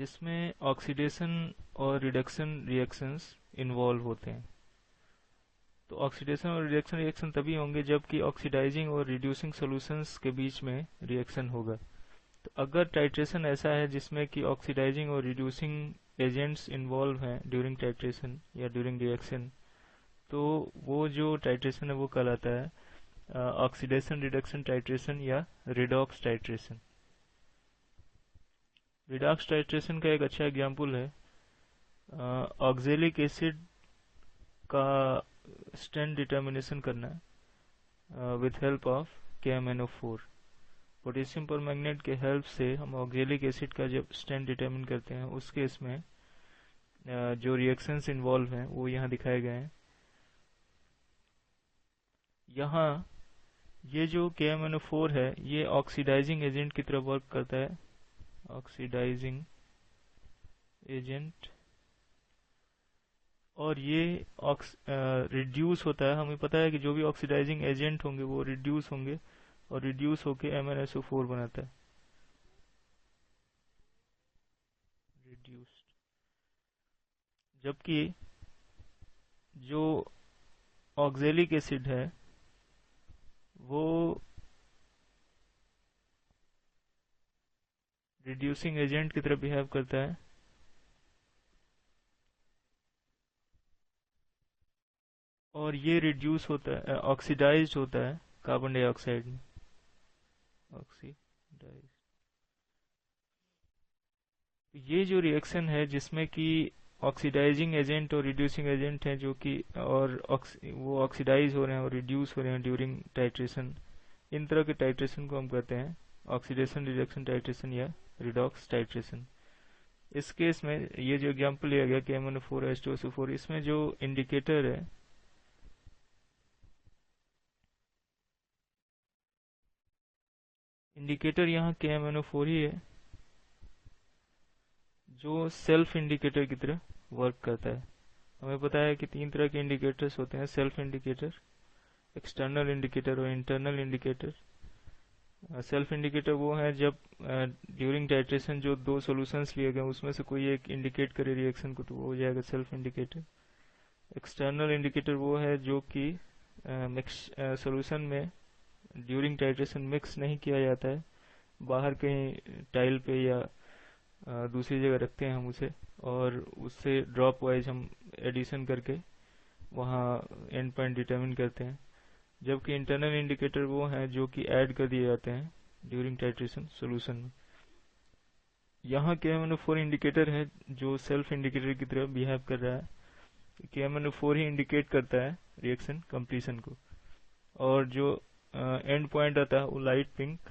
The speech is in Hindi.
जिसमें ऑक्सीडेशन और रिडक्शन रिएक्शंस इन्वॉल्व होते हैं। तो ऑक्सीडेशन और रिडक्शन रिएक्शन तभी होंगे जबकि ऑक्सीडाइजिंग और रिड्यूसिंग सॉल्यूशंस के बीच में रिएक्शन होगा। तो अगर टाइट्रेशन ऐसा है जिसमें कि ऑक्सीडाइजिंग और रिड्यूसिंग एजेंट्स इन्वॉल्व हैं ड्यूरिंग टाइट्रेशन या ड्यूरिंग रिएक्शन, तो वो जो टाइट्रेशन है वो कहलाता है ऑक्सीडेशन रिडक्शन टाइट्रेशन या रिडॉक्स टाइट्रेशन। रिडॉक्स टाइट्रेशन का एक अच्छा एग्जांपल है ऑक्जेलिक एसिड का स्ट्रेंथ डिटर्मिनेशन करना with help of KMnO4। Potassium permanganate के हेल्प से हम ऑक्जेलिक एसिड का जब स्ट्रेंथ डिटर्मिन करते हैं उस केस में जो रिएक्शंस इन्वॉल्व हैं वो यहाँ दिखाए गए हैं। यहाँ ये जो KMnO4 है ये ऑक्सीडाइजिंग एजेंट की तरह वर्क करता है, ऑक्सीडाइजिंग एजेंट, और ये रिड्यूस होता है। हमें पता है कि जो भी ऑक्सीडाइजिंग एजेंट होंगे वो रिड्यूस होंगे और रिड्यूस होके MnSO4 बनाता है, रिड्यूस्ड। जबकि जो ऑक्जेलिक एसिड है वो रिड्यूसिंग एजेंट की तरह बिहेव करता है और ये रिड्यूस होता है, ऑक्सीडाइज्ड होता है कार्बन डाइऑक्साइड में, ऑक्सीडाइज। ये जो रिएक्शन है जिसमें कि ऑक्सीडाइजिंग एजेंट और रिड्यूसिंग एजेंट हैं जो कि और वो ऑक्सीडाइज हो रहे हैं और रिड्यूस हो रहे हैं ड्यूरिंग टाइट्रेशन, इन तरह के टाइट्रेशन को हम कहते हैं ऑक्सीडेशन रिडक्शन टाइट्रेशन या रिडॉक्स टाइट्रेशन। इस केस में ये जो एग्जांपल लिया गया KMnO4H2SO4, इसमें जो इंडिकेटर है इंडिकेटर यहाँ KMnO4 ही है जो सेल्फ इंडिकेटर की तरह वर्क करता है। हमें पता है कि तीन तरह के इंडिकेटर्स होते हैं, सेल्फ इंडिकेटर, एक्सटर्नल इंडिकेटर और इंटरनल इंडिकेटर। सेल्फ इंडिकेटर वो है जब ड्यूरिंग टाइट्रेशन जो दो सॉल्यूशंस लिए गए उसमें से कोई एक इंडिकेट करे रिएक्शन को तो वो हो जाएगा सेल्फ इंडिकेटर। एक्सटर्नल इंडिकेटर वो है जो कि मिक्स सॉल्यूशन में ड्यूरिंग टाइट्रेशन मिक्स नहीं किया जाता है, बाहर कहीं टाइल पे या दूसरी जगह रखते हैं हम उसे, और उससे ड्रॉप वाइज हम एडिशन करके वहाँ एंड पॉइंट डिटरमिन करते हैं। जबकि इंटरनल इंडिकेटर वो हैं जो कि ऐड कर दिए जाते हैं ड्यूरिंग टाइट्रेशन सॉल्यूशन में। यहाँ KMnO4 इंडिकेटर है जो सेल्फ इंडिकेटर की तरह बिहेव कर रहा है। KMnO4 ही इंडिकेट करता है रिएक्शन कंप्लीशन को, और जो एंड पॉइंट आता है वो लाइट पिंक